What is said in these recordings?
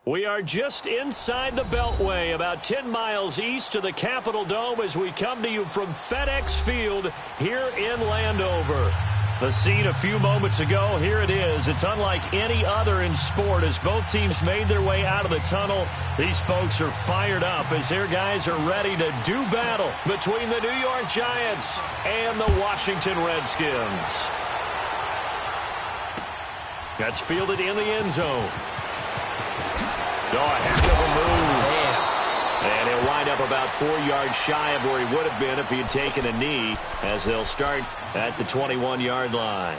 We are just inside the Beltway, about 10 miles east of the Capitol Dome as we come to you from FedEx Field here in Landover. The scene a few moments ago, here it is. It's unlike any other in sport as both teams made their way out of the tunnel. These folks are fired up as their guys are ready to do battle between the New York Giants and the Washington Redskins. That's fielded in the end zone. Oh, a heck of a move. And he'll wind up about 4 yards shy of where he would have been if he had taken a knee, as they'll start at the 21-yard line.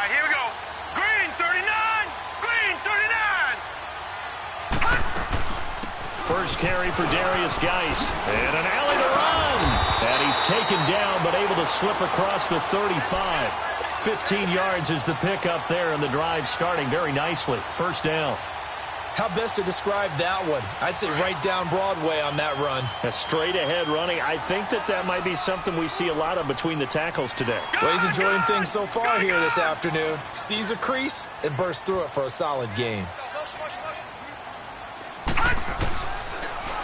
Here we go. Green 39. Green 39. First carry for Darius Geis. And an alley to run. And he's taken down but able to slip across the 35. 15 yards is the pickup there, and the drive starting very nicely. First down. How best to describe that one? I'd say right down Broadway on that run. A straight-ahead running. I think that might be something we see a lot of between the tackles today. Well, he's enjoying things so far here this afternoon. Sees a crease and bursts through it for a solid game.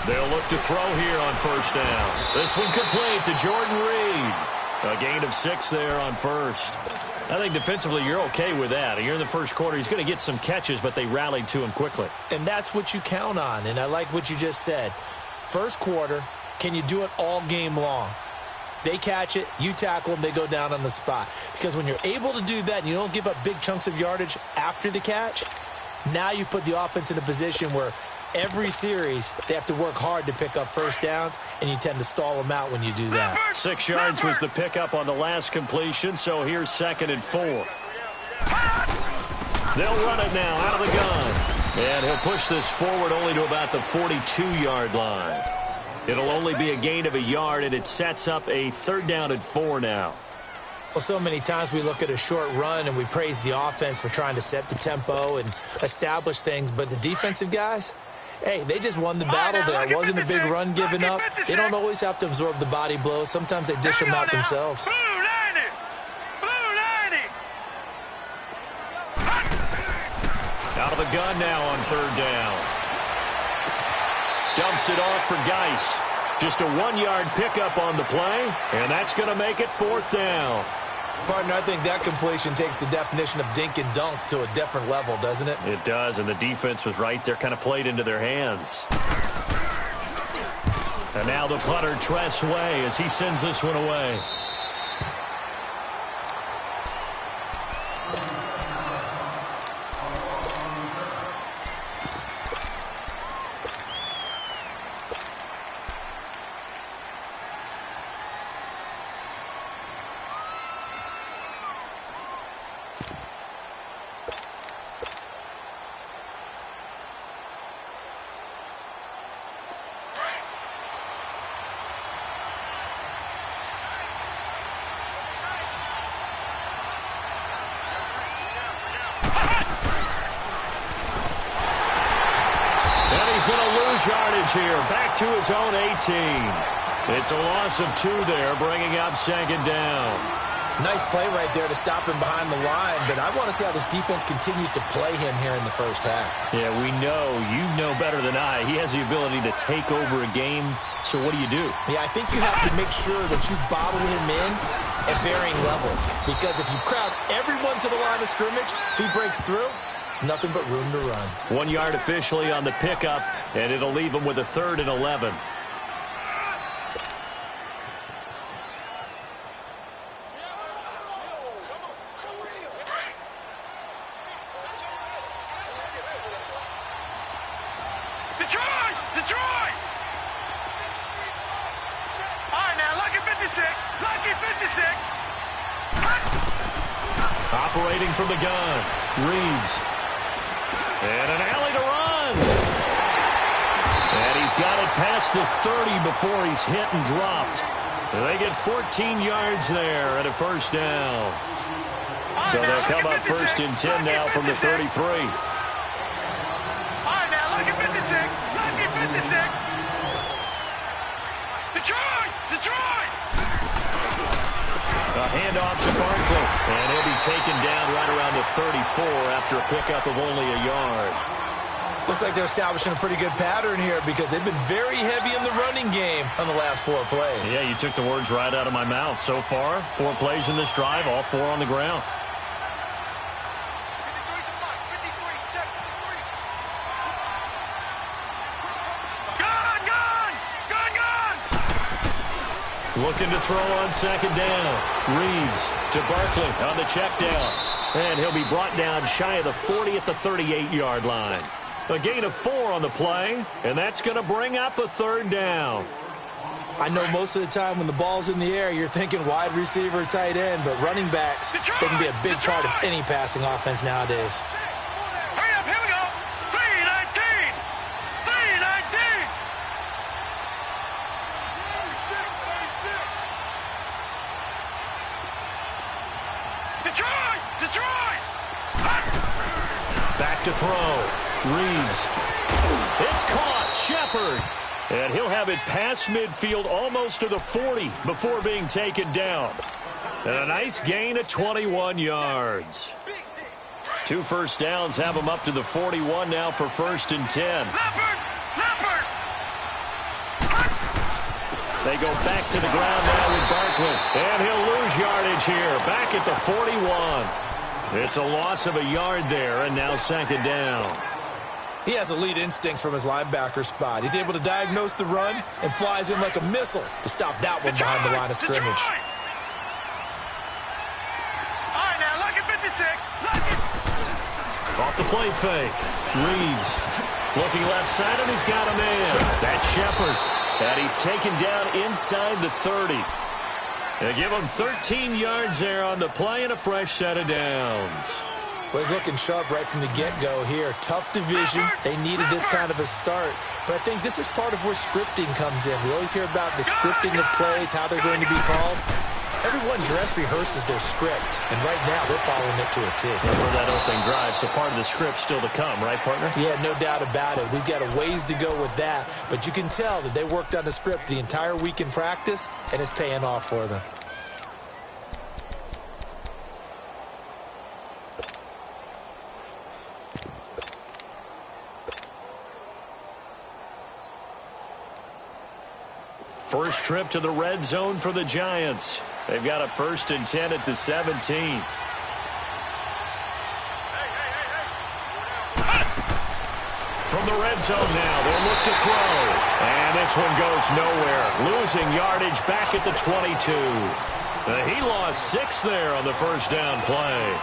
They'll look to throw here on first down. This one complete to Jordan Reed. A gain of 6 there on first. I think defensively you're okay with that. You're in the first quarter. He's going to get some catches, but they rallied to him quickly. And that's what you count on, and I like what you just said. First quarter, can you do it all game long? They catch it, you tackle them, they go down on the spot. Because when you're able to do that and you don't give up big chunks of yardage after the catch, now you've put the offense in a position where every series, they have to work hard to pick up first downs, and you tend to stall them out when you do that. 6 yards was the pickup on the last completion, so here's 2nd and 4. They'll run it now out of the gun. And he'll push this forward only to about the 42-yard line. It'll only be a gain of a yard, and it sets up a 3rd down and 4 now. Well, so many times we look at a short run and we praise the offense for trying to set the tempo and establish things, but the defensive guys, hey, they just won the battle there. It wasn't a big run given up. They don't always have to absorb the body blows. Sometimes they dish them out themselves. Out of the gun now on 3rd down. Dumps it off for Geis. Just a 1-yard pickup on the play, and that's going to make it 4th down. Partner, I think that completion takes the definition of dink and dunk to a different level, doesn't it? It does, and the defense was right there, kind of played into their hands. And now the punter, Tress Way, as he sends this one away. Yardage here, back to his own 18. It's a loss of 2 there, bringing up 2nd down. Nice play right there to stop him behind the line, but I want to see how this defense continues to play him here in the first half. Yeah, we know. You know better than I. He has the ability to take over a game, so what do you do? Yeah, I think you have to make sure that you bottle him in at varying levels, because if you crowd everyone to the line of scrimmage, if he breaks through, it's nothing but room to run. 1 yard officially on the pickup, and it'll leave him with a 3rd and 11. Detroit! Detroit! All right, now, lucky 56. Lucky 56. Operating from the gun, Reeves. And an alley to run. And he's got it past the 30 before he's hit and dropped. And they get 14 yards there and a first down. So they'll come up first and 10 now from the 33. All right, now, look at 56. Look at 56. Detroit! Detroit! A handoff to Barkley. And he'll be taken down right around the 34 after a pickup of only a yard. Looks like they're establishing a pretty good pattern here because they've been very heavy in the running game on the last 4 plays. Yeah, you took the words right out of my mouth. So far, 4 plays in this drive, all 4 on the ground. Looking to throw on second down. Reeves to Barkley on the check down. And he'll be brought down shy of the 40 at the 38-yard line. A gain of 4 on the play, and that's going to bring up a third down. I know most of the time when the ball's in the air, you're thinking wide receiver, tight end, but running backs, they can be a big part of any passing offense nowadays. Hurry up, here we go. 319. 319. Detroit! Detroit! Back to throw. Reeves. It's caught. Shepard. And he'll have it past midfield almost to the 40 before being taken down. And a nice gain of 21 yards. 2 first downs have him up to the 41 now for first and 10. Leopard! Leopard! They go back to the ground now with Barkley. And he'll lose yardage here. Back at the 41. It's a loss of a yard there, and now second down. He has elite instincts from his linebacker spot. He's able to diagnose the run and flies in like a missile to stop that one behind the line of scrimmage. Detroit! All right, now, look at 56. Look at... Off the play fake. Reeves looking left side, and he's got a man. That's Shepard. And he's taken down inside the 30. They give him 13 yards there on the play and a fresh set of downs. Well, he's looking sharp right from the get-go here. Tough division. They needed this kind of a start. But I think this is part of where scripting comes in. We always hear about the scripting of plays, how they're going to be called. Everyone dress rehearses their script, and right now they're following it to a T. For that opening drive, so part of the script still to come, right, partner? Yeah, no doubt about it. We've got a ways to go with that, but you can tell that they worked on the script the entire week in practice, and it's paying off for them. First trip to the red zone for the Giants. They've got a first and 10 at the 17. From the red zone now, they'll look to throw. And this one goes nowhere. Losing yardage back at the 22. He lost 6 there on the first down play.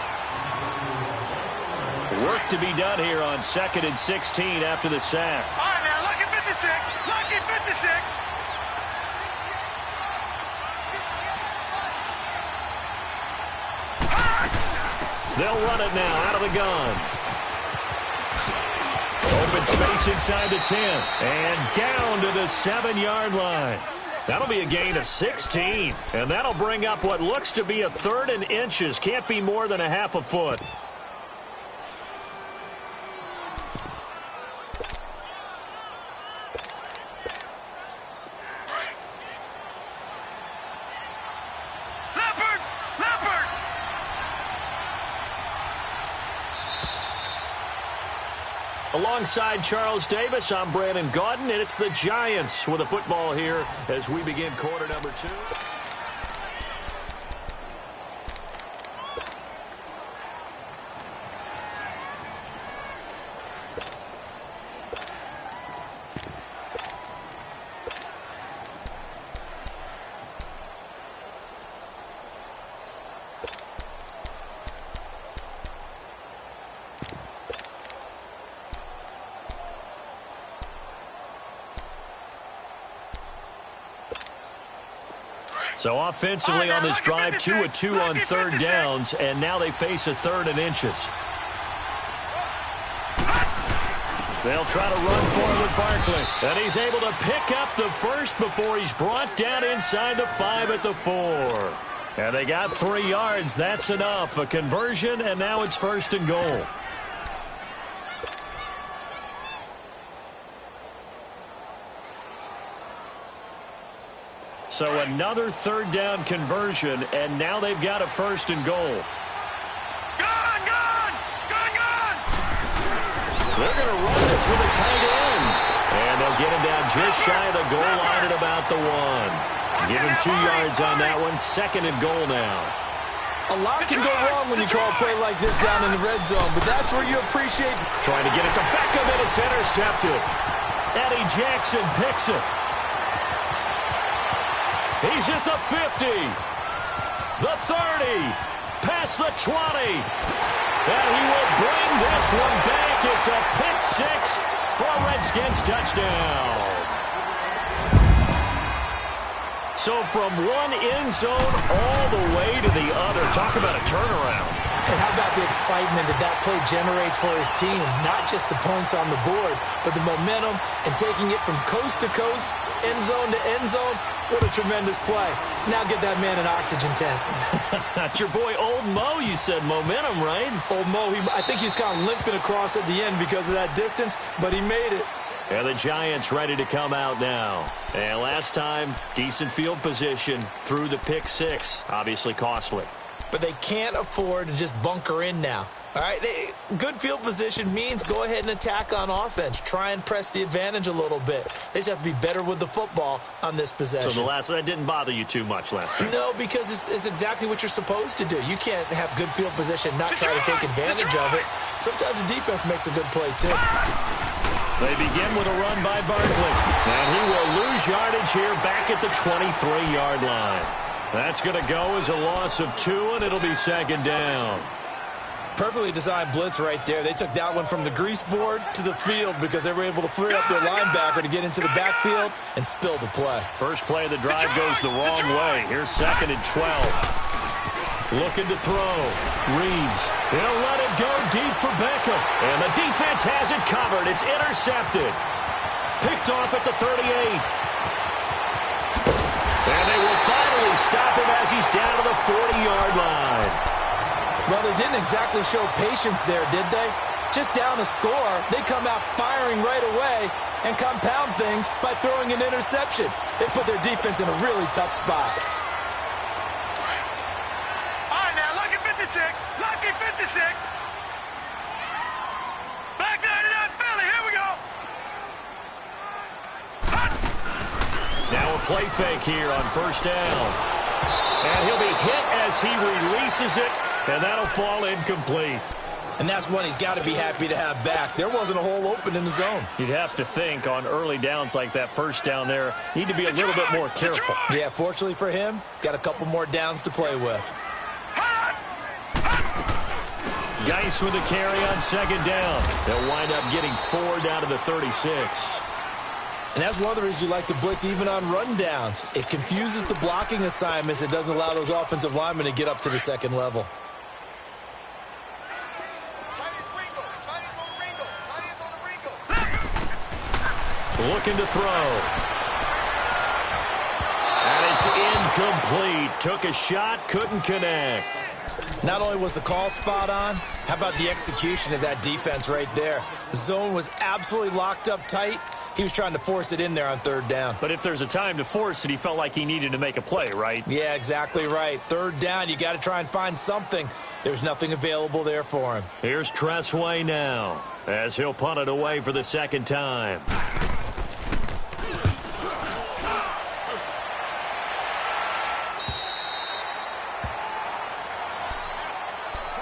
Work to be done here on 2nd and 16 after the sack. All right, now, look at 56. Look at 56. They'll run it now out of the gun. Open space inside the 10. And down to the 7-yard line. That'll be a gain of 16. And that'll bring up what looks to be a 3rd and inches. Can't be more than a half a foot. Alongside Charles Davis, I'm Brandon Gaudin, and it's the Giants with a football here as we begin quarter number 2. So offensively on this drive, 2 of 2 on third downs, and now they face a 3rd and inches. They'll try to run for it with Barkley. And he's able to pick up the first before he's brought down inside the 5 at the 4. And they got 3 yards. That's enough. A conversion, and now it's 1st and goal. So another 3rd down conversion, and now they've got a 1st and goal. Gone, gone, gone, gone. They're going to run this with a tight end. And they'll get him down just shy of the goal line at about the 1. Give him 2 yards on that one. 2nd and goal now. A lot can go wrong when you call a play like this down in the red zone, but that's where you appreciate. Trying to get it to Beckham, and it's intercepted. Eddie Jackson picks it. He's at the 50, the 30, past the 20, and he will bring this one back. It's a pick 6 for a Redskins touchdown. So from one end zone all the way to the other. Talk about a turnaround. And how about the excitement that play generates for his team? Not just the points on the board, but the momentum and taking it from coast to coast, end zone to end zone. What a tremendous play. Now get that man an oxygen tank. That's your boy Old Mo. You said momentum, right? Old Mo, I think he's kind of limping across at the end because of that distance, but he made it. And the Giants ready to come out now. And last time, decent field position through the pick 6. Obviously costly. But they can't afford to just bunker in now. All right, good field position means go ahead and attack on offense. Try and press the advantage a little bit. They just have to be better with the football on this possession. So that didn't bother you too much last time? No, because it's exactly what you're supposed to do. You can't have good field position, not try to take advantage of it. Sometimes the defense makes a good play, too. They begin with a run by Barkley. And he will lose yardage here back at the 23-yard line. That's going to go as a loss of 2, and it'll be 2nd down. Perfectly designed blitz right there. They took that one from the grease board to the field because they were able to free up their linebacker to get into the backfield and spill the play. First play of the drive goes the wrong way. Here's 2nd and 12. Looking to throw. Reeves. He'll let it go deep for Beckham. And the defense has it covered. It's intercepted. Picked off at the 38. And they will finally stop him as he's down to the 40-yard line. Well, they didn't exactly show patience there, did they? Just down a score, they come out firing right away and compound things by throwing an interception. They put their defense in a really tough spot. All right, now, lucky 56. Lucky 56. Back 99 Philly. Here we go. Now a play fake here on 1st down. And he'll be hit as he releases it. And that'll fall incomplete. And that's one he's got to be happy to have back. There wasn't a hole open in the zone. You'd have to think on early downs like that 1st down there, need to be a little bit more careful. Yeah, fortunately for him, got a couple more downs to play with. Geis with a carry on 2nd down. They'll wind up getting 4 down to the 36. And that's one of the reasons you like to blitz even on run downs. It confuses the blocking assignments. It doesn't allow those offensive linemen to get up to the 2nd level. Looking to throw. And it's incomplete. Took a shot, couldn't connect. Not only was the call spot on, how about the execution of that defense right there? The zone was absolutely locked up tight. He was trying to force it in there on 3rd down. But if there's a time to force it, he felt like he needed to make a play, right? Yeah, exactly right. 3rd down, you got to try and find something. There's nothing available there for him. Here's Tressway now, as he'll punt it away for the 2nd time.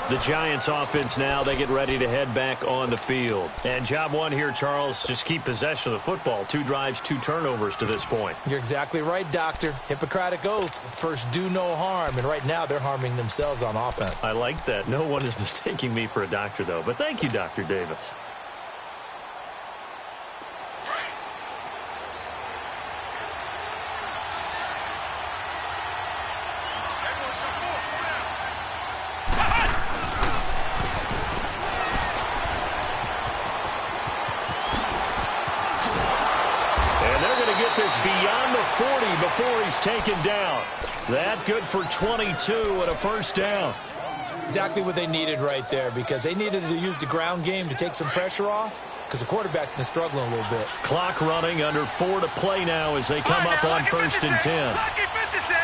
The Giants offense now, they get ready to head back on the field. And job one here, Charles, just keep possession of the football. 2 drives, 2 turnovers to this point. You're exactly right, Doctor. Hippocratic oath. First, do no harm. And right now, they're harming themselves on offense. I like that. No one is mistaking me for a doctor, though. But thank you, Dr. Davis. is beyond the 40 before he's taken down. That good for 22 and a first down. Exactly what they needed right there, because they needed to use the ground game to take some pressure off, because the quarterback's been struggling a little bit. Clock running, under 4 to play now as they come up on 1st and 10. Lucky 56.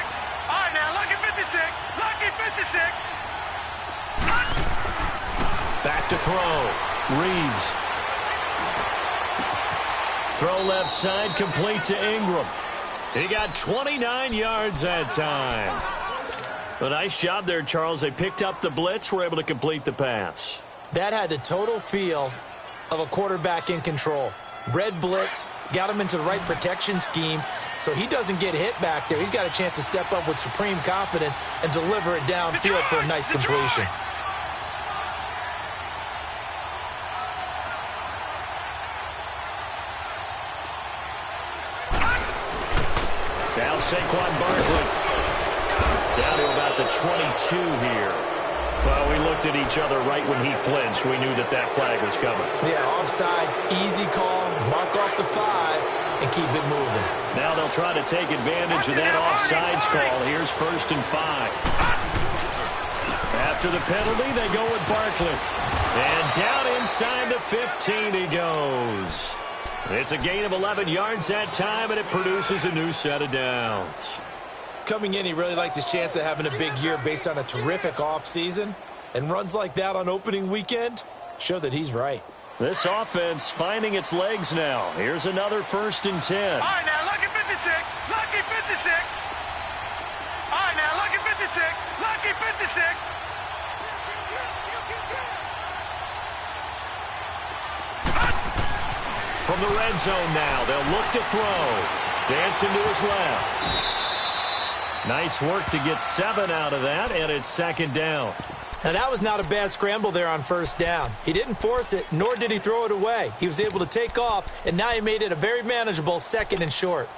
All right, now, lucky 56. Lucky 56. Back to throw. Reeves. Throw left side, complete to Ingram. He got 29 yards that time. A nice job there, Charles. They picked up the blitz, were able to complete the pass. That had the total feel of a quarterback in control. Red blitz, got him into the right protection scheme, so he doesn't get hit back there. He's got a chance to step up with supreme confidence and deliver it downfield for a nice completion. Now Saquon Barkley. Down to about the 22 here. Well, we looked at each other right when he flinched. We knew that that flag was coming. Yeah, offsides, easy call, mark off the 5, and keep it moving. Now they'll try to take advantage of that offsides call. Here's 1st and 5. After the penalty, they go with Barkley. And down inside the 15 he goes. It's a gain of 11 yards that time, and it produces a new set of downs. Coming in, he really liked his chance of having a big year based on a terrific offseason. And runs like that on opening weekend show that he's right. This offense finding its legs now. Here's another 1st and 10. All right, now, lucky 56. Lucky 56. All right, now, lucky 56. Lucky 56. From the red zone now, they'll look to throw. Dancing to his left. Nice work to get 7 out of that, and it's 2nd down. Now, that was not a bad scramble there on 1st down. He didn't force it, nor did he throw it away. He was able to take off, and now he made it a very manageable 2nd and short.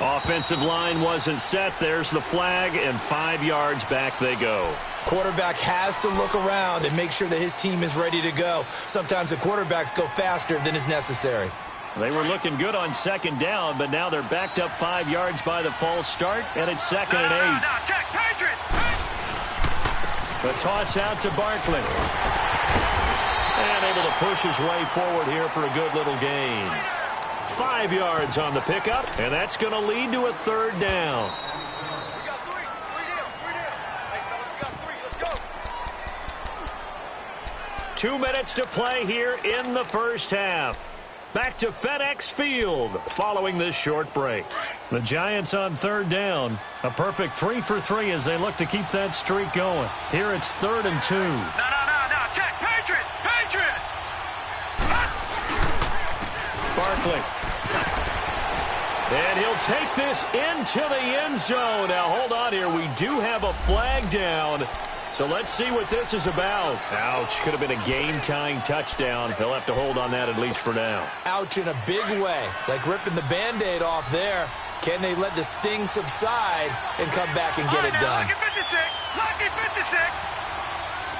Offensive line wasn't set. There's the flag, and 5 yards back they go. Quarterback has to look around and make sure that his team is ready to go. Sometimes the quarterbacks go faster than is necessary. They were looking good on 2nd down, but now they're backed up 5 yards by the false start, and it's 2nd and 8. No, check, Patriot. The toss out to Barkley. And able to push his way forward here for a good little gain. 5 yards on the pickup, and that's going to lead to a 3rd down. We got 3. 3 down. 3 down. Hey, fellas, we got 3. Let's go. 2 minutes to play here in the first half. Back to FedEx Field following this short break. The Giants on 3rd down. A perfect 3 for 3 as they look to keep that streak going. Here it's 3rd and 2. No. Check, Patriot. Patriot. Barkley. And he'll take this into the end zone. Now, hold on here. We do have a flag down. So let's see what this is about. Ouch. Could have been a game-tying touchdown. They'll have to hold on that at least for now. Ouch in a big way. Like ripping the Band-Aid off there. Can they let the sting subside and come back and get it done? Lucky 56. Lucky 56.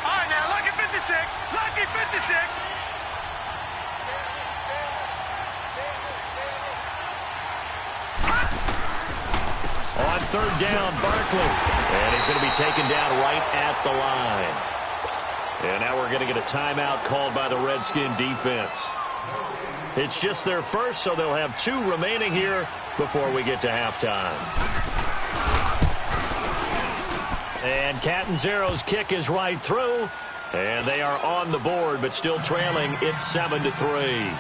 All right, now, lucky 56. Lucky 56. On 3rd down, Barkley. And he's going to be taken down right at the line. And now we're going to get a timeout called by the Redskin defense. It's just their first, so they'll have 2 remaining here before we get to halftime. And Catanzaro's kick is right through. And they are on the board, but still trailing. It's 7-3.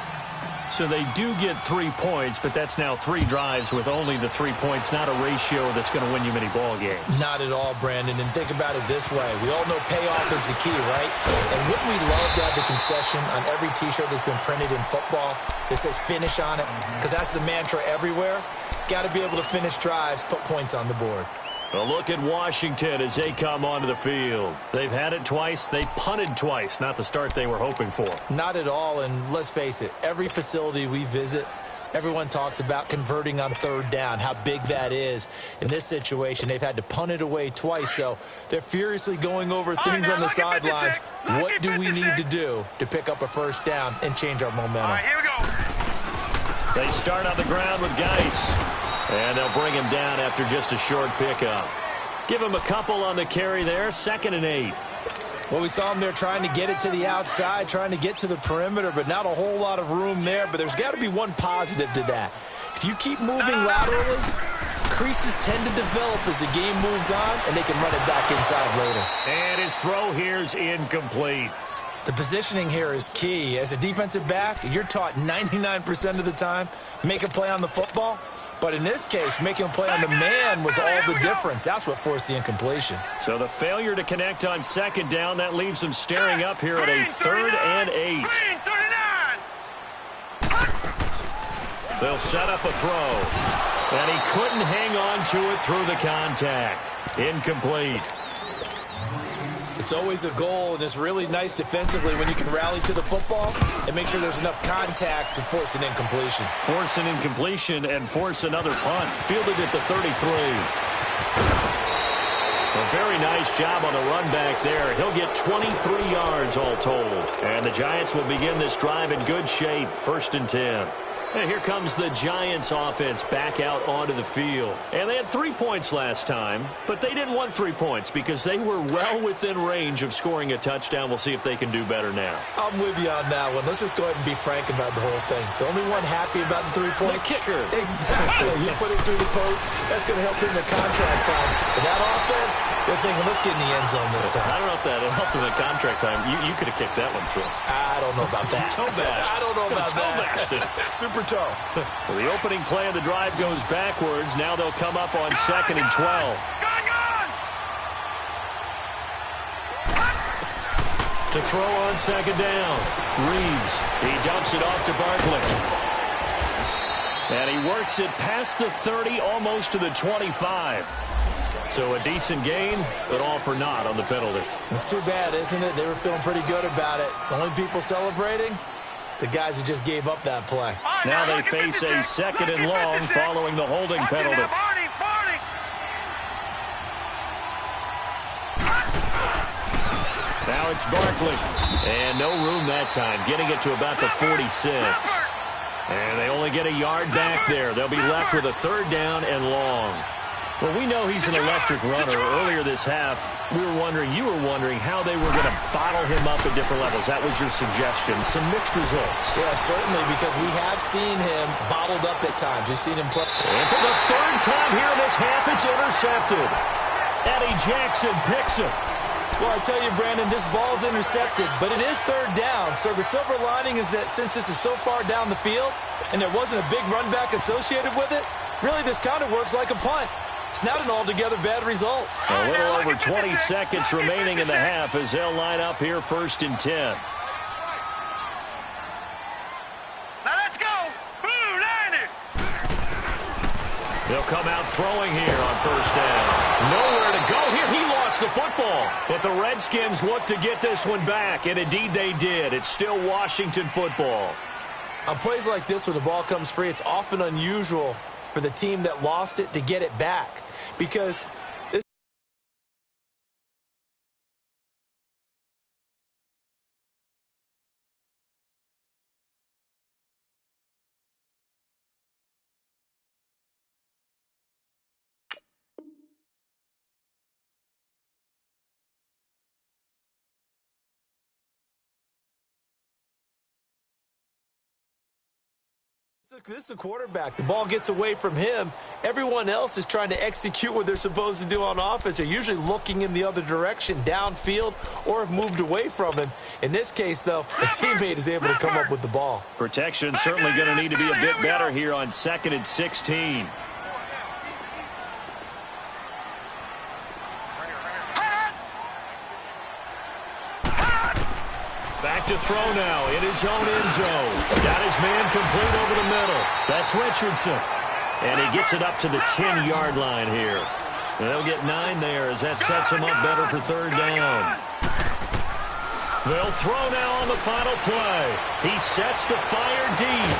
So they do get 3 points, but that's now 3 drives with only the 3 points, not a ratio that's going to win you many ball games. Not at all, Brandon. And think about it this way. We all know payoff is the key, right? And wouldn't we love to have the concession on every T-shirt that's been printed in football that says finish on it? Because that's the mantra everywhere. Got to be able to finish drives, put points on the board. A look at Washington as they come onto the field. They've had it twice. They punted twice. Not the start they were hoping for. Not at all. And let's face it, every facility we visit, Everyone talks about converting on third down, how big that is. In this situation, they've had to punt it away twice, so they're furiously going over things on the sidelines. What do we need to do to pick up a first down and change our momentum? All right, here we go. They start on the ground with Geis, and they'll bring him down after just a short pickup. Give him a couple on the carry there, 2nd and 8. Well, we saw him there trying to get it to the outside, trying to get to the perimeter, but not a whole lot of room there. But there's got to be one positive to that. If you keep moving laterally, creases tend to develop as the game moves on, and they can run it back inside later. And his throw here's incomplete. The positioning here is key. As a defensive back, you're taught 99% of the time, make a play on the football. But in this case, making a play on the man was all the difference. That's what forced the incompletion. So the failure to connect on 2nd down, that leaves them staring up here at a 3rd and 8. They'll set up a throw. And he couldn't hang on to it through the contact. Incomplete. It's always a goal, and it's really nice defensively when you can rally to the football and make sure there's enough contact to force an incompletion. Force an incompletion and force another punt. Fielded at the 33. A very nice job on the run back there. He'll get 23 yards all told. And the Giants will begin this drive in good shape. 1st and 10. And here comes the Giants offense back out onto the field. And they had 3 points last time, but they didn't want 3 points because they were well within range of scoring a touchdown. We'll see if they can do better now. I'm with you on that one. Let's just go ahead and be frank about the whole thing. The only one happy about the 3-point? The kicker. Exactly. You put it through the post. That's going to help him in contract time. But that offense, they're thinking, let's get in the end zone this time. I don't know if that helped in the contract time. You could have kicked that one through. I don't know about that. Toe bash. I don't know about toe bashed it. Super toe. Well, the opening play of the drive goes backwards. Now they'll come up on 2nd and 12. To throw on 2nd down. Reeves. He dumps it off to Barkley. And he works it past the 30, almost to the 25. So a decent gain, but all for naught on the penalty. It's too bad, isn't it? They were feeling pretty good about it. The only people celebrating, the guys who just gave up that play. Now they face a 2nd and long following the holding penalty. Now it's Barkley. And no room that time, getting it to about the 46. And they only get a yard back there. They'll be left with a 3rd down and long. Well, we know he's an electric runner. Earlier this half, you were wondering how they were going to bottle him up at different levels. That was your suggestion. Some mixed results. Yeah, certainly, because we have seen him bottled up at times. We've seen him play. And for the 3rd time here in this half, it's intercepted. Eddie Jackson picks it. Well, I tell you, Brandon, this ball's intercepted, but it is 3rd down. So the silver lining is that since this is so far down the field and there wasn't a big run back associated with it, really this kind of works like a punt. It's not an altogether bad result. A little over 20 seconds remaining in the half as they'll line up here 1st and 10. Now let's go. Blue line. They'll come out throwing here on 1st down. Nowhere to go here. He lost the football. But the Redskins look to get this one back, and indeed they did. It's still Washington football. On plays like this where the ball comes free, it's often unusual for the team that lost it to get it back, because this is a quarterback. The ball gets away from him. Everyone else is trying to execute what they're supposed to do on offense. They're usually looking in the other direction, downfield, or have moved away from him. In this case, though, a teammate is able to come up with the ball. Protection certainly going to need to be a bit better here on 2nd and 16. Back to throw now in his own end zone. Got his man complete over the middle. That's Richardson. And he gets it up to the 10-yard line here. And they'll get 9 there as that sets him up better for 3rd down. They'll throw now on the final play. He sets to fire deep.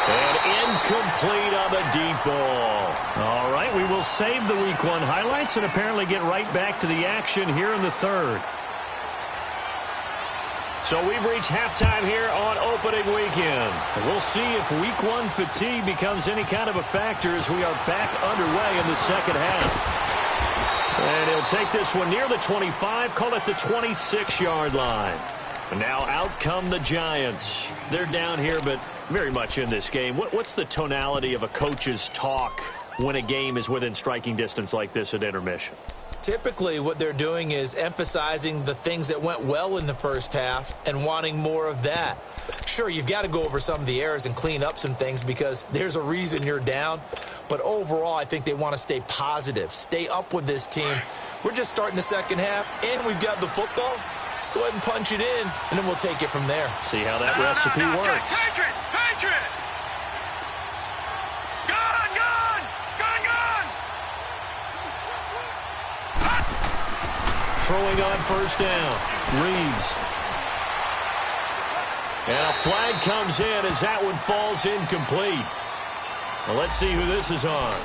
And incomplete on the deep ball. All right, we will save the Week 1 highlights and apparently get right back to the action here in the third. So we've reached halftime here on opening weekend. And we'll see if Week 1 fatigue becomes any kind of a factor as we are back underway in the second half. And he'll take this one near the 25, call it the 26-yard line. And now out come the Giants. They're down here, but very much in this game. What's the tonality of a coach's talk when a game is within striking distance like this at intermission? Typically, what they're doing is emphasizing the things that went well in the first half and wanting more of that. Sure, you've got to go over some of the errors and clean up some things because there's a reason you're down. But overall, I think they want to stay positive, stay up with this team. We're just starting the second half, and we've got the football. Let's go ahead and punch it in, and then we'll take it from there. See how that recipe works. Patriot! Throwing on first down. Reeves. And a flag comes in as that one falls incomplete. Well, let's see who this is on.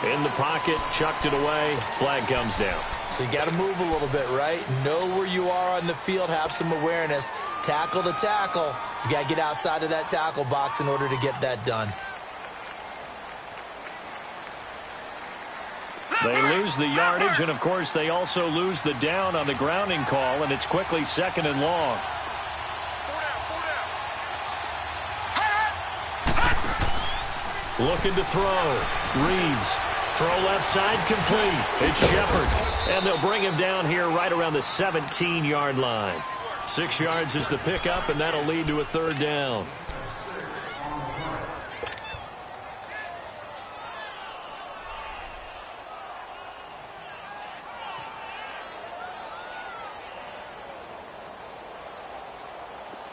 In the pocket, chucked it away. Flag comes down. So you got to move a little bit, right? Know where you are on the field. Have some awareness. Tackle to tackle. You got to get outside of that tackle box in order to get that done. They lose the yardage, and, of course, they also lose the down on the grounding call, and it's quickly second and long. Looking to throw. Reeves. Throw left side complete. It's Shepard. And they'll bring him down here right around the 17-yard line. 6 yards is the pickup, and that'll lead to a third down.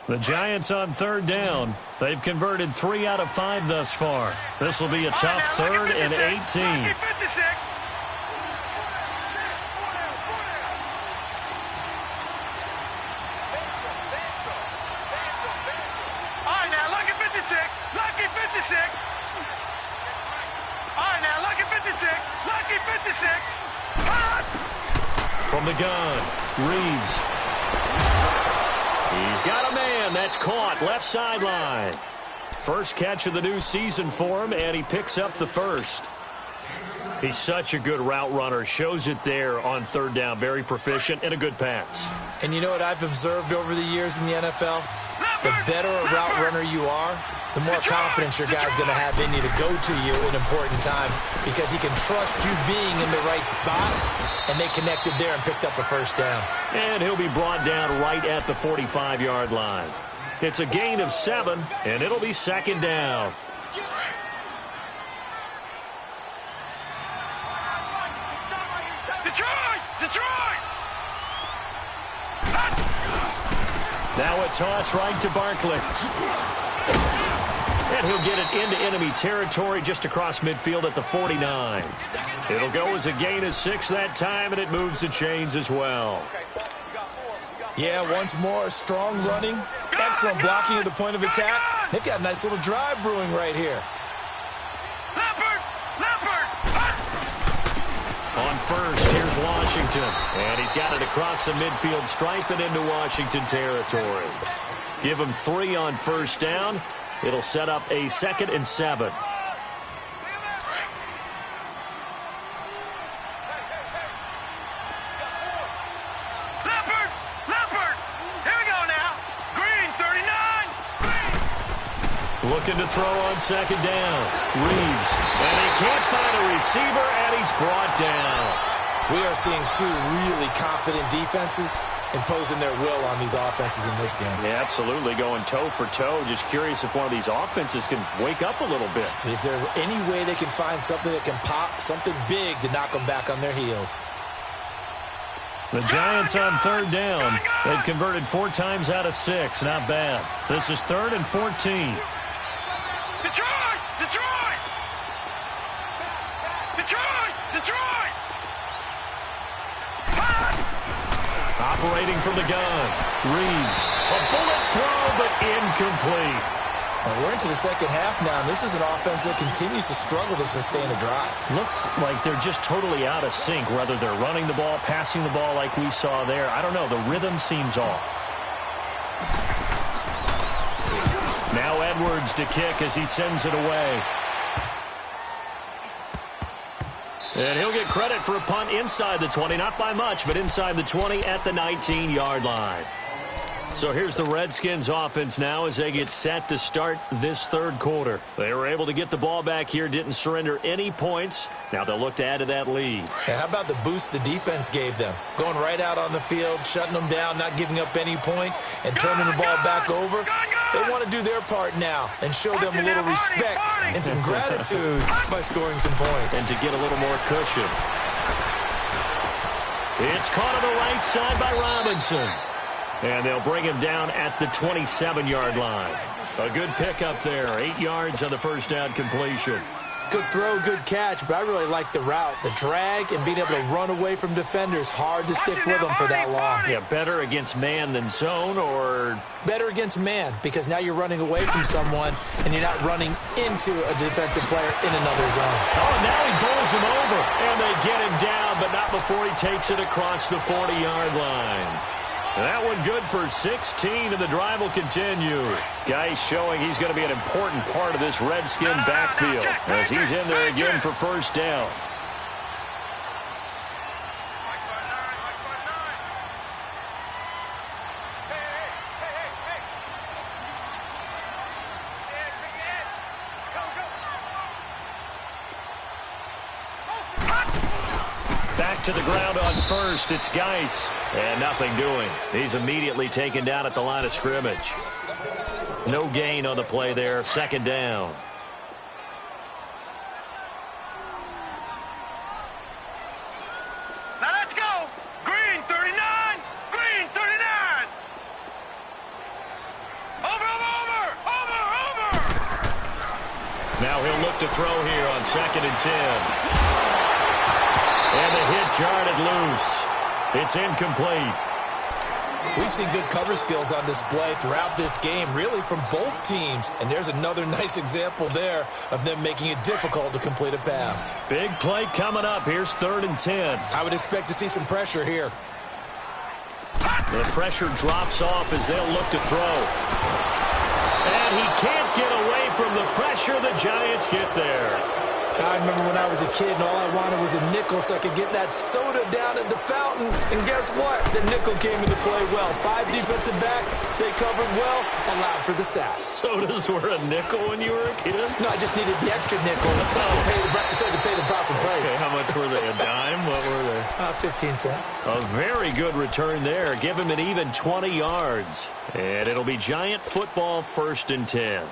The Giants on third down. They've converted 3 out of 5 thus far. This will be a tough third and 18. All right, now, lucky 56. Lucky 56. All right, now, lucky 56. Lucky 56. From the gun, Reeves. He's got a man. That's caught. Left sideline. First catch of the new season for him, and he picks up the first. He's such a good route runner. Shows it there on third down. Very proficient and a good pass. And you know what I've observed over the years in the NFL? The better a route runner you are, the more confidence your guy's going to have in you to go to you in important times because he can trust you being in the right spot, and they connected there and picked up a first down. And he'll be brought down right at the 45-yard line. It's a gain of 7, and it'll be second down. Detroit! Now a toss right to Barkley. And he'll get it into enemy territory just across midfield at the 49. It'll go as a gain of 6 that time, and it moves the chains as well. Yeah, once more, strong running, excellent blocking at the point of attack. They've got a nice little drive brewing right here. On first, here's Washington. And he's got it across the midfield stripe and into Washington territory. Give him 3 on first down. It'll set up a 2nd and 7. Leopard! Here we go now. Green, 39. Looking to throw on second down. Reeves. And he can't find a receiver, and he's brought down. We are seeing 2 really confident defenses imposing their will on these offenses in this game. Yeah, absolutely, going toe for toe. Just curious if one of these offenses can wake up a little bit. Is there any way they can find something that can pop, something big to knock them back on their heels? The Giants on third down. They've converted 4 times out of 6. Not bad. This is 3rd and 14. Detroit! Operating from the gun. Reeves. A bullet throw, but incomplete. And we're into the second half now, and this is an offense that continues to struggle to sustain a drive. Looks like they're just totally out of sync, whether they're running the ball, passing the ball like we saw there. I don't know. The rhythm seems off. Now Edwards to kick as he sends it away. And he'll get credit for a punt inside the 20, not by much, but inside the 20 at the 19-yard line. So here's the Redskins offense now as they get set to start this third quarter. They were able to get the ball back here, didn't surrender any points. Now they'll look to add to that lead. Yeah, how about the boost the defense gave them? Going right out on the field, shutting them down, not giving up any points, and turning the ball back over. They want to do their part now and show them a little respect and some gratitude by scoring some points. And to get a little more cushion. It's caught on the right side by Robinson. And they'll bring him down at the 27-yard line. A good pickup there. 8 yards on the first down completion. Good throw, good catch, but I really like the route. The drag and being able to run away from defenders. Hard to stick with them for that long. Yeah, better against man than zone, or? Better against man, because now you're running away from someone and you're not running into a defensive player in another zone. Oh, and now he bowls him over. And they get him down, but not before he takes it across the 40-yard line. And that one good for 16, and the drive will continue. Guy showing he's going to be an important part of this Redskin backfield as he's in there again for first down. Back to the ground on first. It's Geis. And nothing doing. He's immediately taken down at the line of scrimmage. No gain on the play there. Second down. Now let's go. Green 39. Green 39. Over. Now he'll look to throw here on 2nd and 10. And the hit jarred it loose. It's incomplete. We've seen good cover skills on display throughout this game, really from both teams. And there's another nice example there of them making it difficult to complete a pass. Big play coming up. Here's 3rd and 10. I would expect to see some pressure here. The pressure drops off as they'll look to throw. And he can't get away from the pressure. The Giants get there. I remember when I was a kid and all I wanted was a nickel so I could get that soda down at the fountain. And guess what? The nickel came into play well. 5 defensive backs, they covered well, allowed for the sacks. Sodas were a nickel when you were a kid? No, I just needed the extra nickel so I could pay the proper price. Okay, how much were they? A dime? What were they? 15 cents. A very good return there. Give him an even 20 yards. And it'll be Giant football 1st and 10.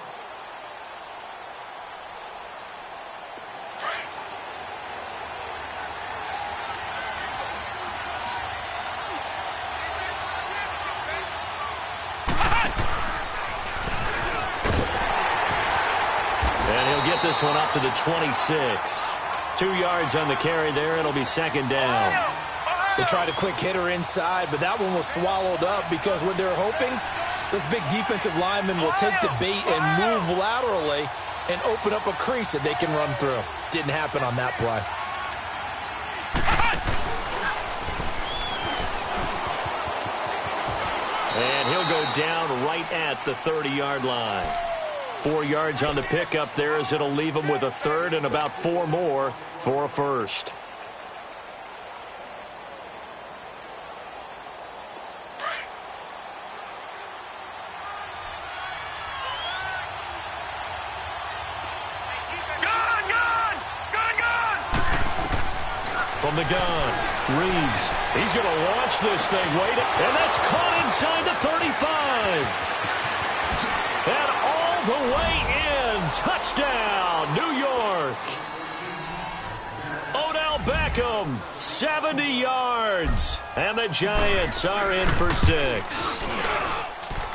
Get this one up to the 26. 2 yards on the carry there. It'll be 2nd down. They tried a quick hitter inside, but that one was swallowed up because what they're hoping, this big defensive lineman will take the bait and move laterally and open up a crease that they can run through. Didn't happen on that play. And he'll go down right at the 30-yard line. 4 yards on the pickup there as it'll leave him with a 3rd and about 4 more for a 1st. Gun! From the gun, Reeves. He's going to launch this thing. Wait, and that's caught inside the 35. And all the way in. Touchdown, New York. Odell Beckham, 70 yards. And the Giants are in for 6.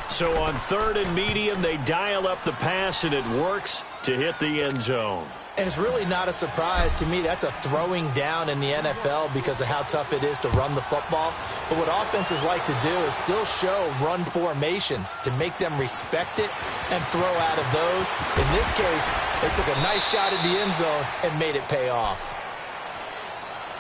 So on 3rd and medium, they dial up the pass, and it works to hit the end zone. And it's really not a surprise to me. That's a throwing down in the NFL because of how tough it is to run the football. But what offenses like to do is still show run formations to make them respect it and throw out of those. In this case, they took a nice shot at the end zone and made it pay off.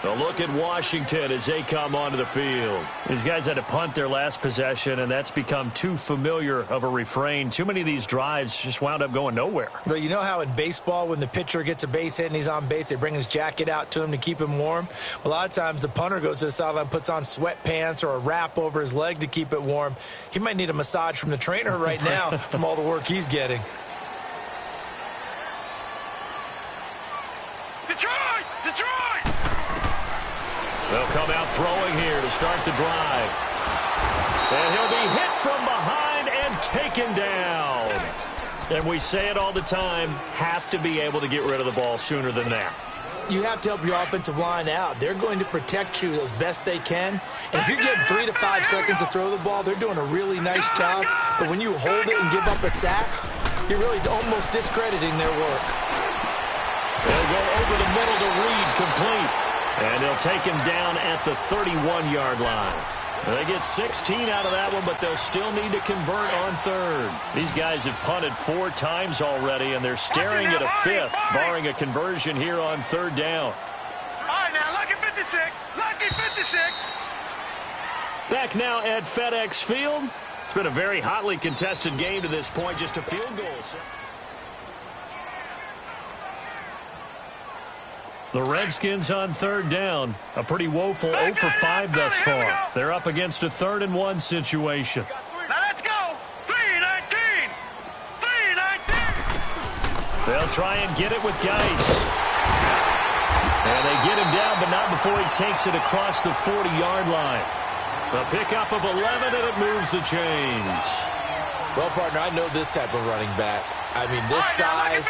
A look at Washington as they come onto the field. These guys had to punt their last possession, and that's become too familiar of a refrain. Too many of these drives just wound up going nowhere. But you know how in baseball, when the pitcher gets a base hit and he's on base, they bring his jacket out to him to keep him warm? A lot of times the punter goes to the sideline, puts on sweatpants or a wrap over his leg to keep it warm. He might need a massage from the trainer right now from all the work he's getting. Detroit! Detroit! They'll come out throwing here to start the drive. And he'll be hit from behind and taken down. And we say it all the time, have to be able to get rid of the ball sooner than that. You have to help your offensive line out. They're going to protect you as best they can. And if you're getting 3 to 5 seconds to throw the ball, they're doing a really nice job. But when you hold it and give up a sack, you're really almost discrediting their work. They'll go over the middle to Reed, complete. And they'll take him down at the 31-yard line. They get 16 out of that one, but they'll still need to convert on third. These guys have punted 4 times already, and they're staring at a 5th, barring a conversion here on third down. All right, now, lucky 56. Lucky 56. Back now at FedEx Field. It's been a very hotly contested game to this point, just a field goal. The Redskins on third down. A pretty woeful 0 for 5 thus far. They're up against a 3rd and 1 situation. Now let's go. 3-19. 3-19. They'll try and get it with Geis. And they get him down, but not before he takes it across the 40-yard line. A pickup of 11, and it moves the chains. Well, partner, I know this type of running back. I mean, this size,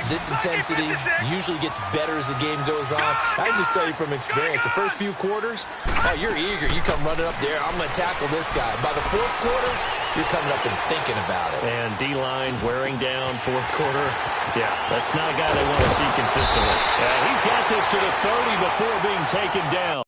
this intensity usually gets better as the game goes on. I can just tell you from experience, the first few quarters, oh, you're eager. You come running up there, I'm going to tackle this guy. By the 4th quarter, you're coming up and thinking about it. And D-line wearing down 4th quarter. Yeah, that's not a guy they want to see consistently. He's got this to the 30 before being taken down.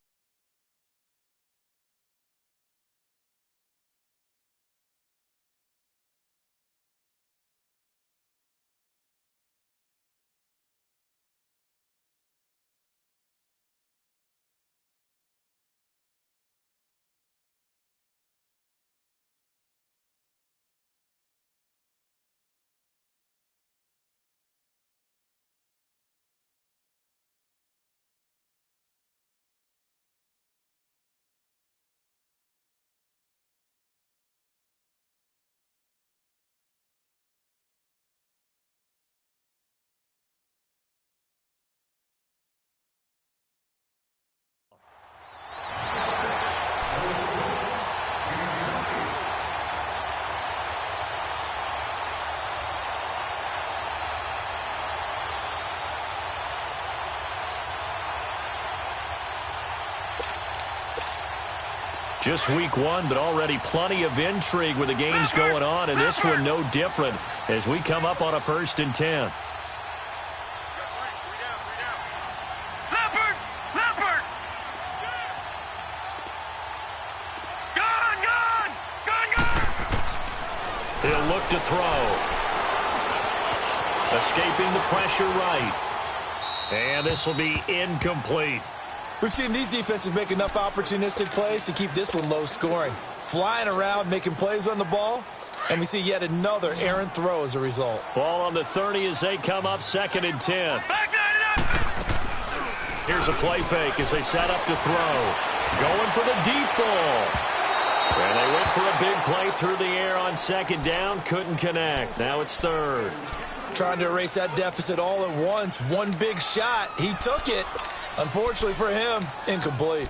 Just week 1, but already plenty of intrigue with the games going on, and this one no different as we come up on a 1st and 10. Leopard! Leopard! Gun! Gun! Gun! Gun! He'll look to throw. Escaping the pressure right. And this will be incomplete. We've seen these defenses make enough opportunistic plays to keep this one low scoring. Flying around, making plays on the ball, and we see yet another errant throw as a result. Ball on the 30 as they come up 2nd and 10. Here's a play fake as they set up to throw. Going for the deep ball. And they went for a big play through the air on 2nd down. Couldn't connect. Now it's 3rd. Trying to erase that deficit all at once. One big shot. He took it. Unfortunately for him, incomplete.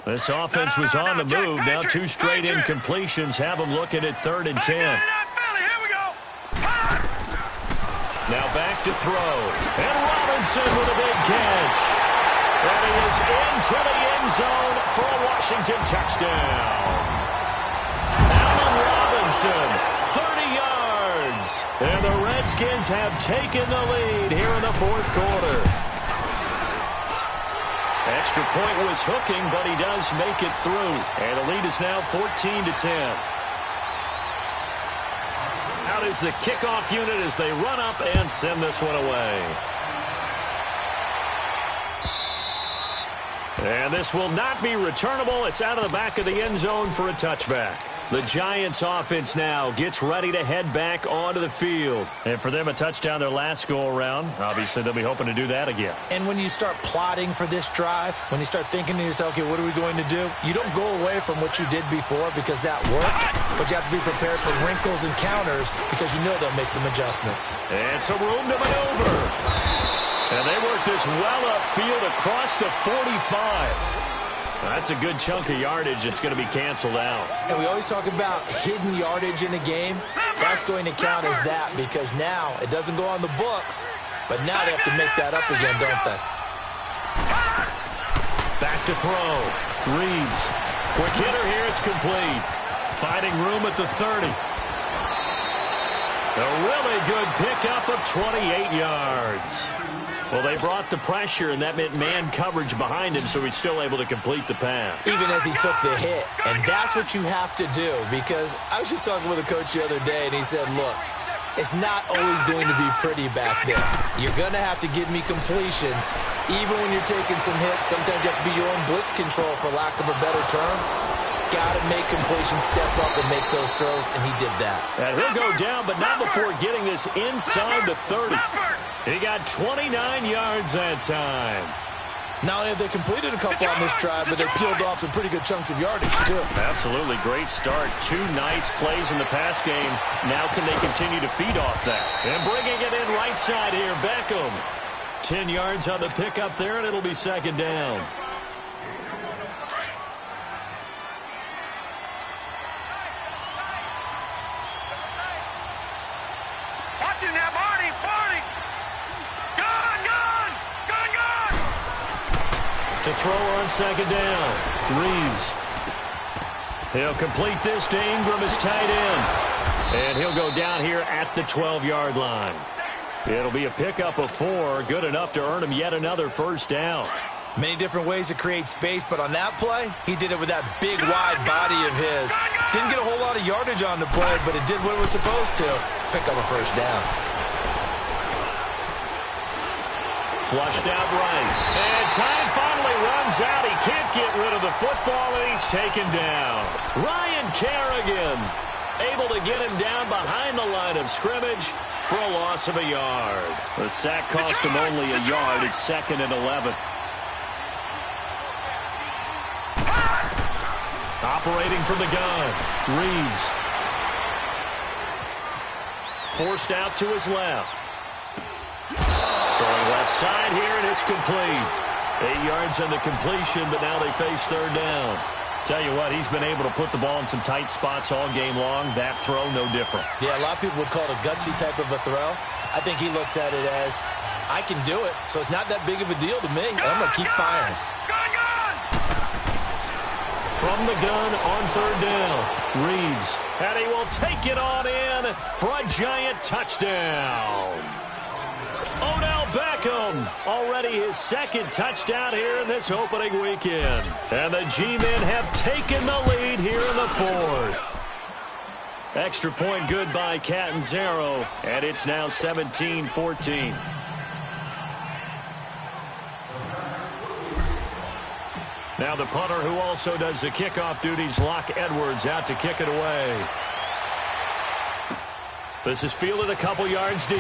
This offense was on the move. Now 2 straight incompletions have them looking at 3rd and 10. Now back to throw. And Robinson with a big catch. And he is into the end zone for a Washington touchdown. Now Robinson, 30 yards. And the Redskins have taken the lead here in the fourth quarter. Extra point was hooking, but he does make it through. And the lead is now 14-10. Out is the kickoff unit as they run up and send this one away. And this will not be returnable. It's out of the back of the end zone for a touchback. The Giants offense now gets ready to head back onto the field. And for them, a touchdown their last go-around. Obviously, they'll be hoping to do that again. And when you start plotting for this drive, when you start thinking to yourself, okay, what are we going to do? You don't go away from what you did before because that worked, but you have to be prepared for wrinkles and counters because you know they'll make some adjustments. And some room to maneuver. And they work this well upfield across the 45. That's a good chunk of yardage. It's going to be canceled out. And we always talk about hidden yardage in a game. That's going to count as that because now it doesn't go on the books, but now they have to make that up again, don't they? Back to throw. Reeves. Quick hitter here. It's complete. Finding room at the 30. A really good pickup of 28 yards. Well, they brought the pressure, and that meant man coverage behind him, so he's still able to complete the pass. Even as he took the hit. And that's what you have to do, because I was just talking with a coach the other day, and he said, look, it's not always going to be pretty back there. You're going to have to give me completions. Even when you're taking some hits, sometimes you have to be your own blitz control, for lack of a better term. Got to make completions, step up, and make those throws, and he did that. And he'll go down, but not before getting this inside the 30. He got 29 yards that time. Not only have they completed a couple on this drive, but they peeled off some pretty good chunks of yardage, too. Absolutely. Great start. 2 nice plays in the pass game. Now can they continue to feed off that? And bringing it in right side here, Beckham. 10 yards on the pickup there, and it'll be second down. Watching that, Barney! Barney! Gun! Gun! Gun! Gun! To throw on second down. Reeves. He'll complete this to Ingram as tight end. And he'll go down here at the 12-yard line. It'll be a pickup of 4. Good enough to earn him yet another first down. Many different ways to create space, but on that play, he did it with that big, wide body of his. Didn't get a whole lot of yardage on the play, but it did what it was supposed to. Pick up a first down. Flushed out right. And time finally runs out. He can't get rid of the football, and he's taken down. Ryan Kerrigan able to get him down behind the line of scrimmage for a loss of a yard. The sack cost him only a yard. It's 2nd and 11. Operating from the gun, Reeves. Forced out to his left. Throwing left side here, and it's complete. 8 yards on the completion, but now they face third down. Tell you what, he's been able to put the ball in some tight spots all game long. That throw, no different. Yeah, a lot of people would call it a gutsy type of a throw. I think he looks at it as, I can do it, so it's not that big of a deal to me, and I'm going to keep firing. From the gun on third down, Reeves. And he will take it on in for a giant touchdown. Odell Beckham, already his 2nd touchdown here in this opening weekend. And the G-men have taken the lead here in the 4th. Extra point good by Catanzaro, and it's now 17-14. Now the punter who also does the kickoff duties, Locke Edwards, out to kick it away. This is fielded a couple yards deep.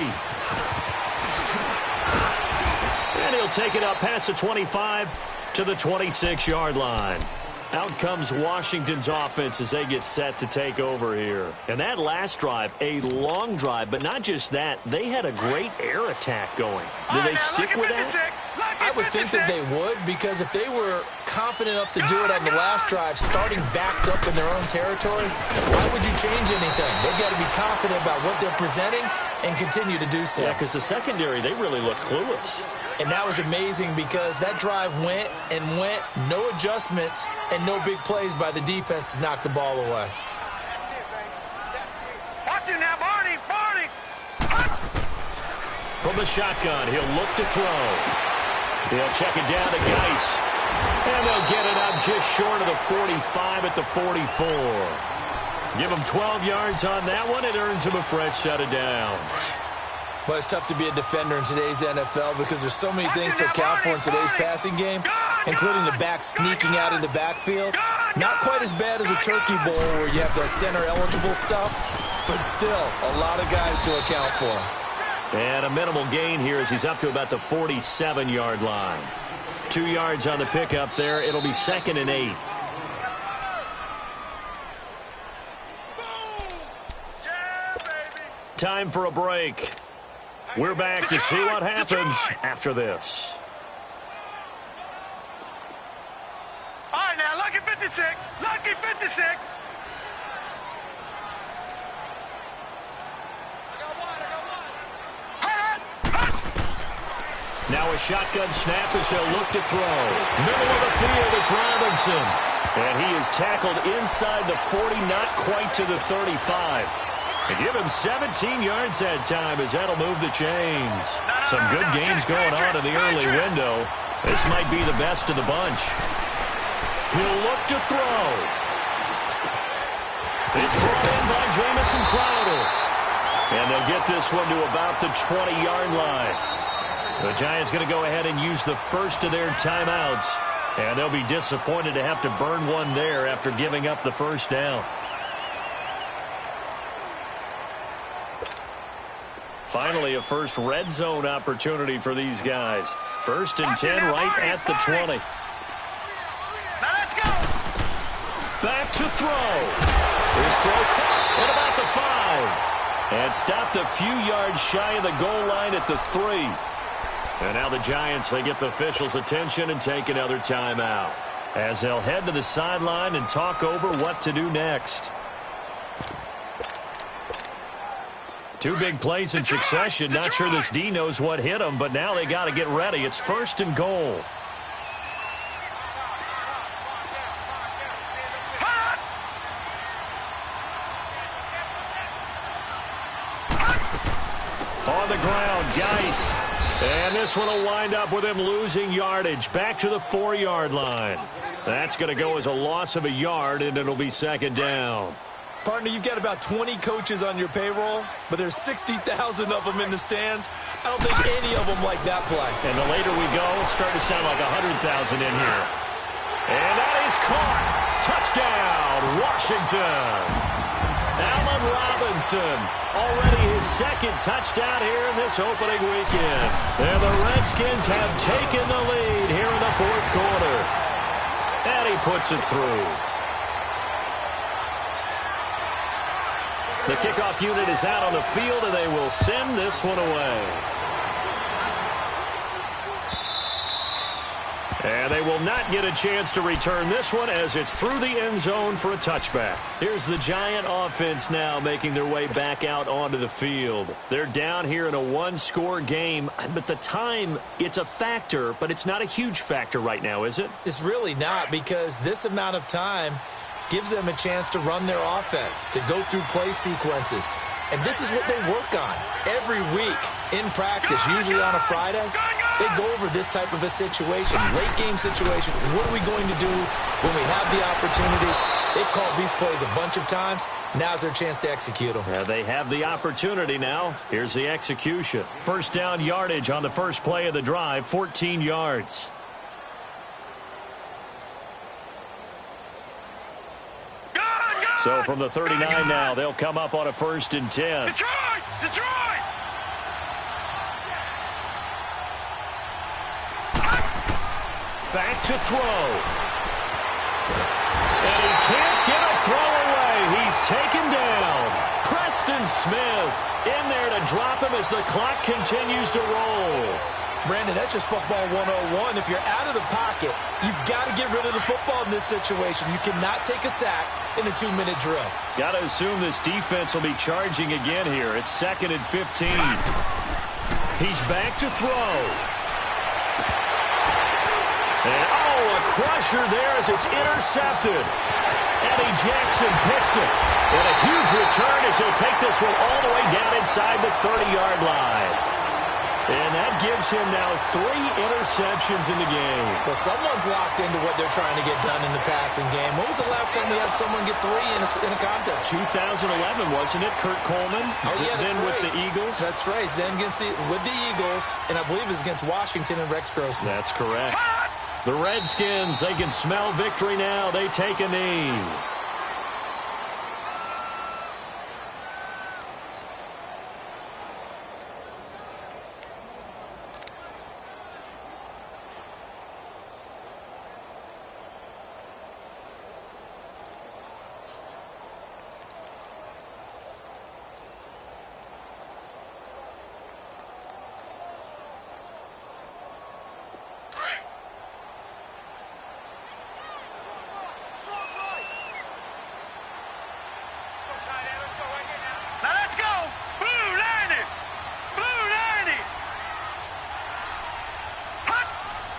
And he'll take it up past the 25 to the 26-yard line. Out comes Washington's offense as they get set to take over here. And that last drive, a long drive, but not just that. They had a great air attack going. Do they stick with that? I would think that they would, because if they were confident enough to do it on the last drive, starting backed up in their own territory, why would you change anything? They've got to be confident about what they're presenting and continue to do so. Yeah, because the secondary, they really look clueless. And that was amazing because that drive went and went, no adjustments and no big plays by the defense to knock the ball away. you now, Barney. Barney. From the shotgun, he'll look to throw. He'll check it down to Geis. And they'll get it up just short of the 45 at the 44. Give him 12 yards on that one. It earns him a fresh set of downs. Well, it's tough to be a defender in today's NFL because there's so many things to account for in today's passing game, including the back sneaking out of the backfield. Not quite as bad as a turkey bowl where you have the center-eligible stuff, but still a lot of guys to account for. And a minimal gain here as he's up to about the 47-yard line. 2 yards on the pickup there. It'll be 2nd and 8. Time for a break. We're back to see what happens after this. All right, now, lucky 56. Lucky 56. Now a shotgun snap as they'll look to throw. Middle of the field, it's Robinson. And he is tackled inside the 40, not quite to the 35. And give him 17 yards that time as that'll move the chains. Some good games going on in the early window. This might be the best of the bunch. He'll look to throw. It's brought in by Jamison Crowder. And they'll get this one to about the 20-yard line. The Giants going to go ahead and use the first of their timeouts. And they'll be disappointed to have to burn one there after giving up the first down. Finally, a first red zone opportunity for these guys. 1st and 10 right at the 20. Now let's go. Back to throw. His throw caught at about the 5. And stopped a few yards shy of the goal line at the 3. And now the Giants, they get the officials' attention and take another timeout as they'll head to the sideline and talk over what to do next. 2 big plays in succession. Not sure this D knows what hit him, but now they got to get ready. It's 1st and goal. On the ground, Geis. And this one will wind up with him losing yardage. Back to the 4-yard line. That's going to go as a loss of a yard, and it'll be 2nd down. Partner, you've got about 20 coaches on your payroll, but there's 60,000 of them in the stands. I don't think any of them like that play. And the later we go, it's starting to sound like 100,000 in here. And that is caught. Touchdown, Washington. Allen Robinson, already his 2nd touchdown here in this opening weekend. And the Redskins have taken the lead here in the 4th quarter. And he puts it through. The kickoff unit is out on the field, and they will send this one away. And they will not get a chance to return this one as it's through the end zone for a touchback. Here's the Giant offense now making their way back out onto the field. They're down here in a 1-score game, but the time, it's a factor, but it's not a huge factor right now, is it? It's really not, because this amount of time gives them a chance to run their offense, to go through play sequences. And this is what they work on every week in practice, usually on a Friday. They go over this type of a situation, late game situation. What are we going to do when we have the opportunity? They've called these plays a bunch of times. Now's their chance to execute them. Yeah, they have the opportunity now. Here's the execution. 1st down yardage on the first play of the drive, 14 yards. So from the 39 now, they'll come up on a 1st and 10. Detroit! Detroit! Back to throw. And he can't get a throw away. He's taken down. Preston Smith in there to drop him as the clock continues to roll. Brandon, that's just football 101. If you're out of the pocket, you've got to get rid of the football in this situation. You cannot take a sack in a 2-minute drill. Got to assume this defense will be charging again here. It's 2nd and 15. He's back to throw. And, a crusher there as it's intercepted. Eddie Jackson picks it. And a huge return as he'll take this one all the way down inside the 30-yard line. And that gives him now 3 interceptions in the game. Well, someone's locked into what they're trying to get done in the passing game. When was the last time we had someone get 3 in a contest? 2011, wasn't it? Kurt Coleman? Oh, yeah, that's then right. with the Eagles? That's right. Then with the Eagles, and I believe it was against Washington and Rex Grossman. That's correct. The Redskins, they can smell victory now. They take a knee.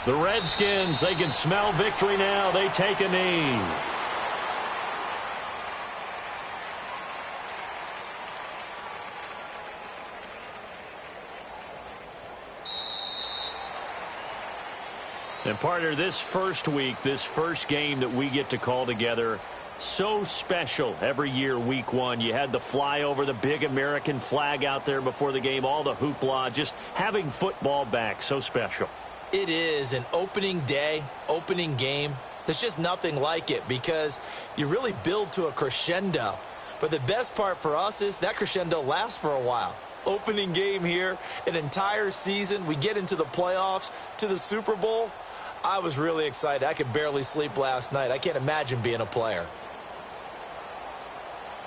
The Redskins, they can smell victory now. They take a knee. And partner, this first week, this first game that we get to call together, so special every year, week 1. You had the flyover, the big American flag out there before the game, all the hoopla, just having football back, so special. It is an opening day, opening game. There's just nothing like it because you really build to a crescendo. But the best part for us is that crescendo lasts for a while. Opening game here, an entire season. We get into the playoffs, to the Super Bowl. I was really excited. I could barely sleep last night. I can't imagine being a player.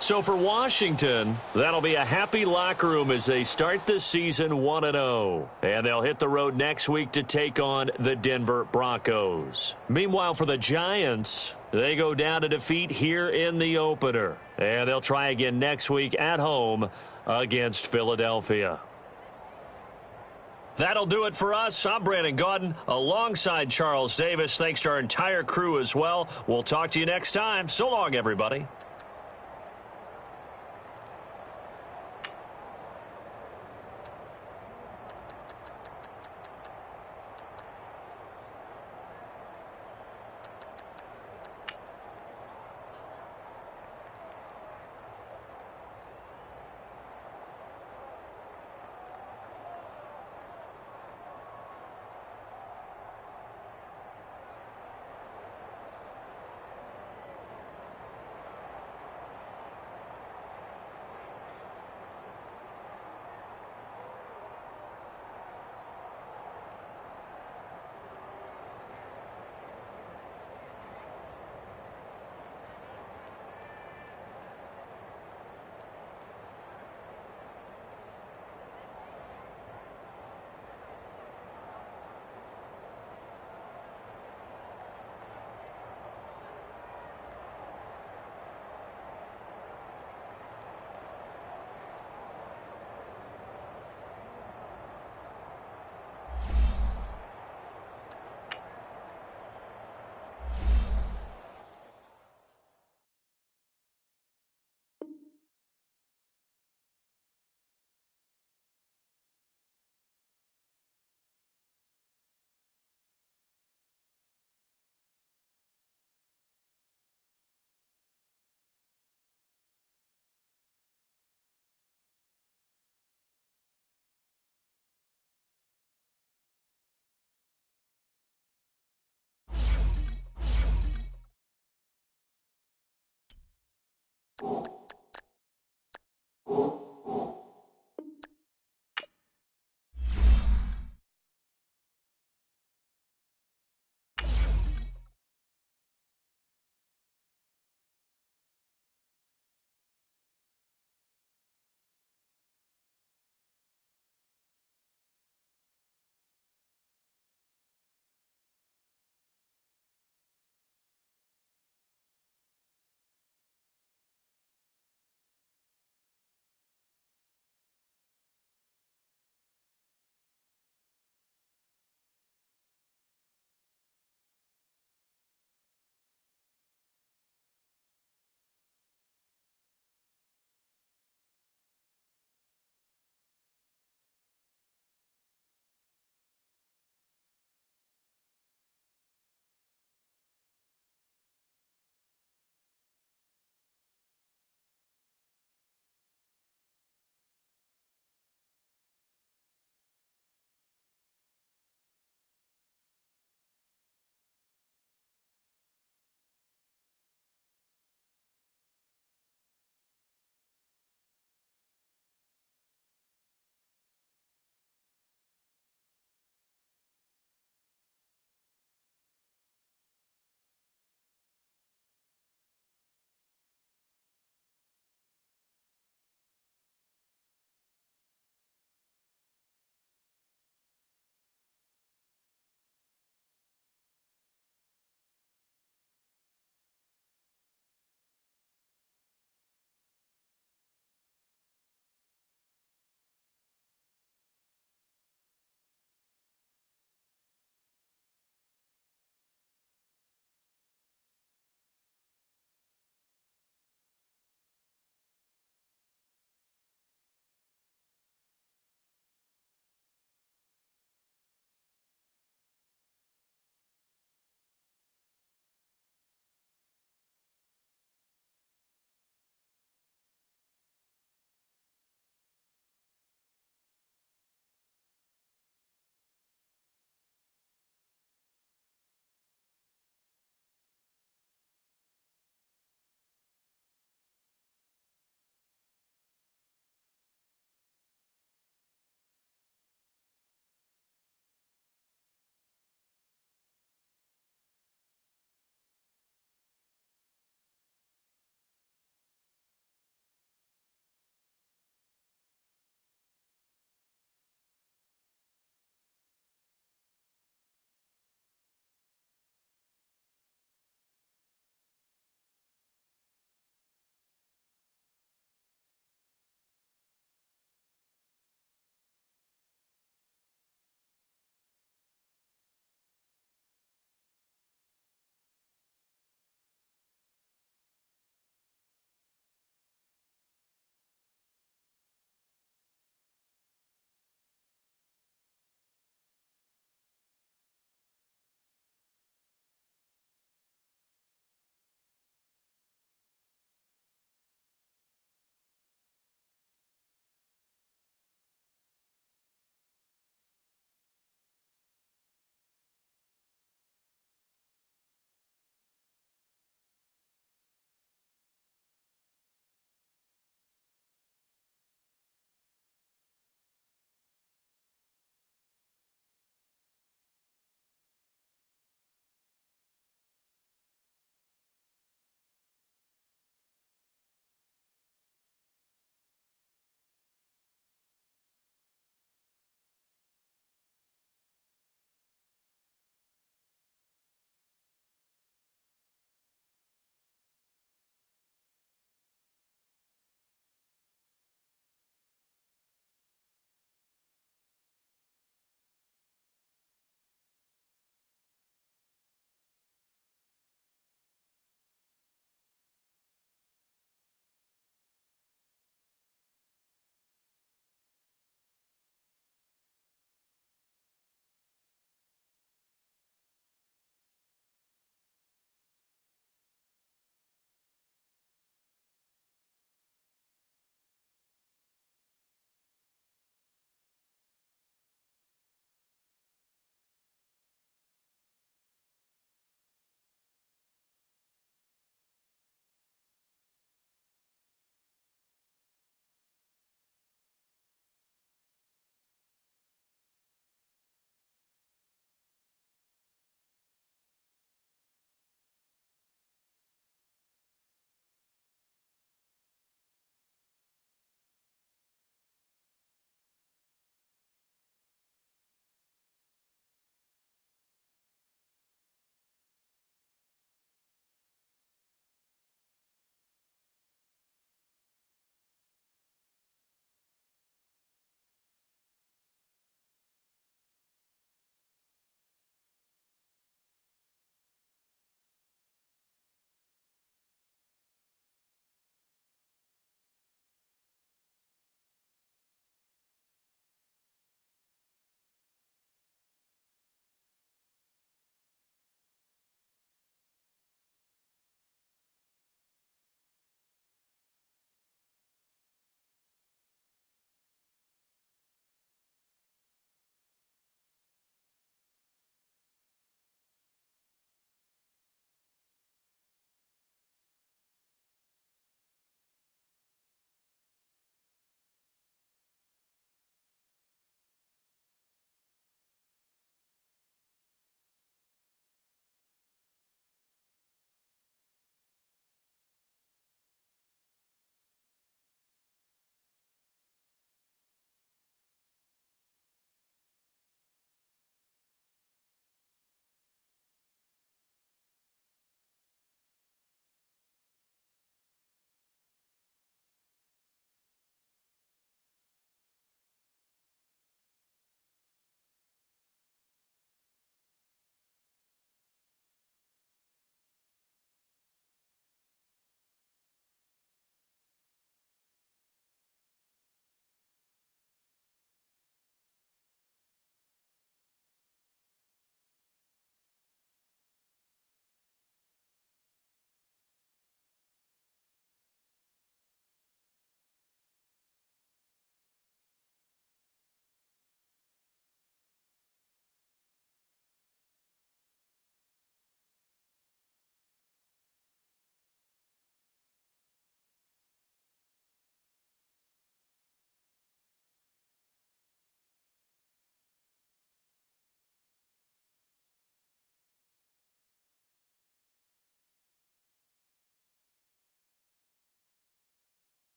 So for Washington, that'll be a happy locker room as they start this season 1-0. And they'll hit the road next week to take on the Denver Broncos. Meanwhile, for the Giants, they go down to defeat here in the opener. And they'll try again next week at home against Philadelphia. That'll do it for us. I'm Brandon Gaudin alongside Charles Davis. Thanks to our entire crew as well. We'll talk to you next time. So long, everybody.